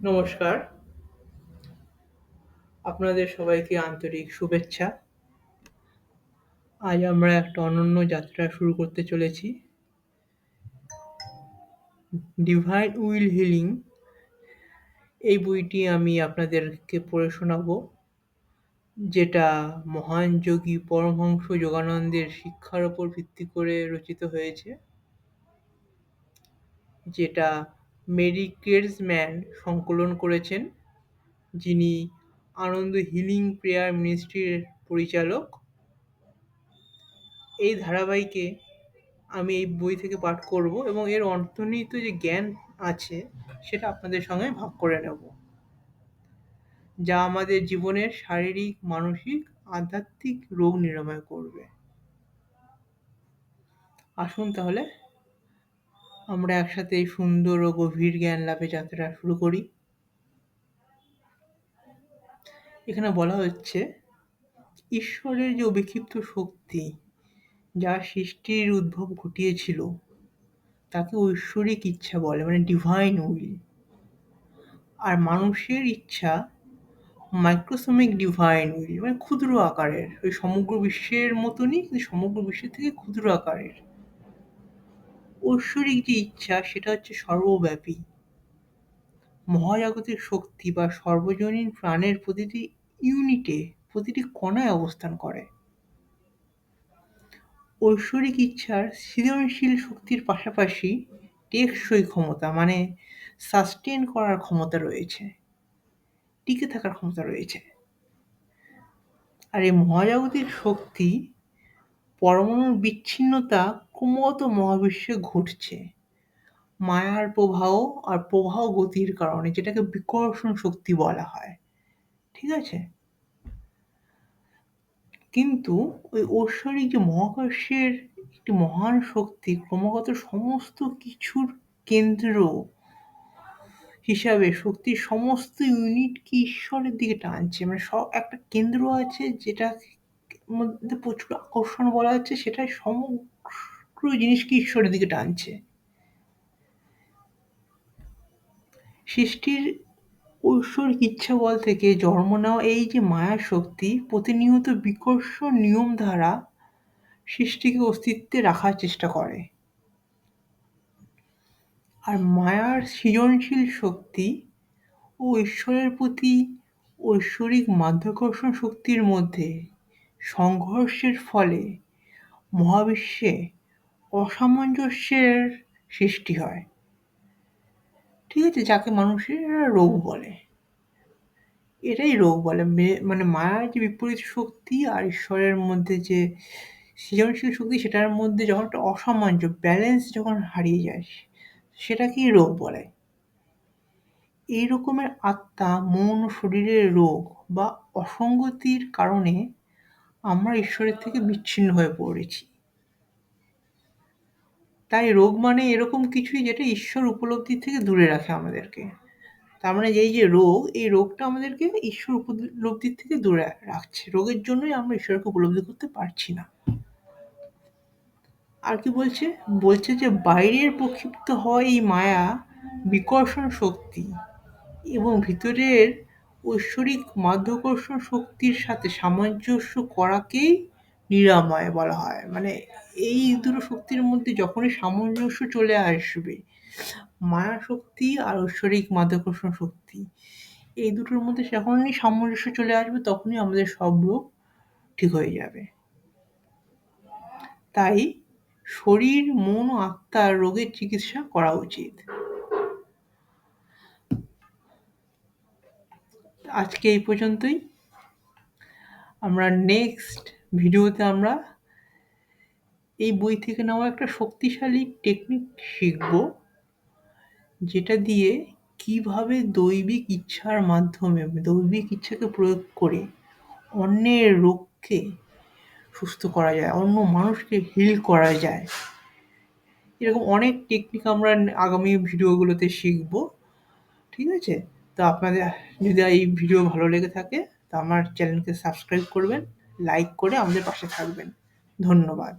নমস্কার, আপনাদের সবাইকে আন্তরিক শুভেচ্ছা। আজ আমরা একটা অনন্য যাত্রা শুরু করতে চলেছি। ডিভাইন উইল হিলিং এই বইটি আমি আপনাদেরকে পড়ে শোনাবো, যেটা মহান যোগী পরমহংস যোগানন্দের শিক্ষার উপর ভিত্তি করে রচিত হয়েছে, যেটা মেরি কের্সম্যান সংকলন করেছেন, যিনি আনন্দ হিলিং প্রেয়ার মিনিস্ট্রির পরিচালক। এই ধারাবাহিকে আমি এই বই থেকে পাঠ করব এবং এর অন্তর্নিহিত যে জ্ঞান আছে সেটা আপনাদের সঙ্গে ভাগ করে নেব, যা আমাদের জীবনের শারীরিক, মানসিক, আধ্যাত্মিক রোগ নিরাময় করবে। আসুন তাহলে আমরা একসাথে এই সুন্দর ও গভীর জ্ঞান লাভে যাত্রা শুরু করি। এখানে বলা হচ্ছে, ঈশ্বরের যে অবিক্ষিপ্ত শক্তি যা সৃষ্টির উদ্ভব ঘটিয়েছিল তাকে ঐশ্বরিক ইচ্ছা বলে, মানে ডিভাইন উইল। আর মানুষের ইচ্ছা মাইক্রোসমিক ডিভাইন উইল, মানে ক্ষুদ্র আকারের, ওই সমগ্র বিশ্বের মতনই কিন্তু সমগ্র বিশ্বের থেকে ক্ষুদ্র আকারের। ঐশ্বরিক যে ইচ্ছা সেটা হচ্ছে সর্বব্যাপী, মহাজাগতিক শক্তি বা সর্বজনীন প্রাণের প্রতিটি ইউনিটে, প্রতিটি কণায় অবস্থান করে। ঐশ্বরিক ইচ্ছার সৃজনশীল শক্তির পাশাপাশি টেকসই ক্ষমতা, মানে সাস্টেন করার ক্ষমতা রয়েছে, টিকে থাকার ক্ষমতা রয়েছে। আর এই মহাজাগতিক শক্তি, পরমাণুর বিচ্ছিন্নতা ক্রমাগত মহাবিশ্বে ঘটছে মায়ার প্রবাহ আর প্রবাহ গতির কারণে, যেটাকে বিকর্ষণ শক্তি বলা হয়। ঠিক আছে? কিন্তু ওই ঐশ্বরিক যে মহাকর্ষের একটি মহান শক্তি ক্রমাগত সমস্ত কিছুর কেন্দ্র হিসাবে শক্তির সমস্ত ইউনিটকে ঈশ্বরের দিকে টানছে। মানে একটা কেন্দ্র আছে যেটা মধ্যে প্রচুর আকর্ষণ বলা হচ্ছে, সেটাই সমগ্র জিনিসকে ঈশ্বরের দিকে টানছে। সৃষ্টির ঐশ্বরিক ইচ্ছা বল থেকে জন্ম নেওয়া এই যে মায়া শক্তি প্রতিনিয়ত বিকর্ষণ নিয়ম দ্বারা সৃষ্টিকে অস্তিত্বে রাখার চেষ্টা করে। আর মায়ার সৃজনশীল শক্তি ও ঈশ্বরের প্রতি ঐশ্বরিক মাধ্যাকর্ষণ শক্তির মধ্যে সংঘর্ষের ফলে মহাবিশ্বে অসামঞ্জস্যের সৃষ্টি হয়। ঠিক আছে? যাকে মানুষের রোগ বলে। এটাই রোগ বলে। মানে মায়ার যে বিপরীত শক্তি আর ঈশ্বরের মধ্যে যে সৃজনশীল শক্তি, সেটার মধ্যে যখন একটা অসামঞ্জস্য, ব্যালেন্স যখন হারিয়ে যায়, সেটাকেই রোগ বলে। এই রকমের আত্মা, মন ও শরীরের রোগ বা অসঙ্গতির কারণে আমরা ঈশ্বরের থেকে বিচ্ছিন্ন হয়ে পড়েছি। তাই রোগ মানে এরকম কিছুই যেটা ঈশ্বর উপলব্ধি থেকে দূরে রাখে আমাদেরকে। তার মানে এই যে রোগ, এই রোগটা আমাদেরকে ঈশ্বর উপলব্ধির থেকে দূরে রাখছে। রোগের জন্যই আমরা ঈশ্বরকে উপলব্ধি করতে পারছি না। আর কি বলছে? বলছে যে বাইরের প্রক্ষিপ্ত হয় এই মায়া বিকর্ষণ শক্তি এবং ভিতরের ঐশ্বরিক মাধ্যাকর্ষণ শক্তির সাথে সামঞ্জস্য করাকেই নিরাময় বলা হয়। মানে এই দুটো শক্তির মধ্যে যখনই সামঞ্জস্য চলে আসবে, মায়া শক্তি আর ঐশ্বরিক মাধ্যাকর্ষণ শক্তি, এই দুটোর মধ্যে যখনই সামঞ্জস্য চলে আসবে তখনই আমাদের সব রোগ ঠিক হয়ে যাবে। তাই শরীর, মন ও আত্মার রোগের চিকিৎসা করা উচিত। আজকে এই পর্যন্তই। আমরা নেক্সট ভিডিওতে আমরা এই বই থেকে নেওয়া একটা শক্তিশালী টেকনিক শিখব, যেটা দিয়ে কিভাবে দৈবিক ইচ্ছার মাধ্যমে, দৈবিক ইচ্ছাকে প্রয়োগ করে অন্যের রোগকে সুস্থ করা যায়, অন্য মানুষকে হিল করা যায়। এরকম অনেক টেকনিক আমরা আগামী ভিডিওগুলোতে শিখব। ঠিক আছে? তো আপনাদের যদি এই ভিডিও ভালো লেগে থাকে তো আমার চ্যানেলকে সাবস্ক্রাইব করবেন, লাইক করে আমাদের পাশে থাকবেন। ধন্যবাদ।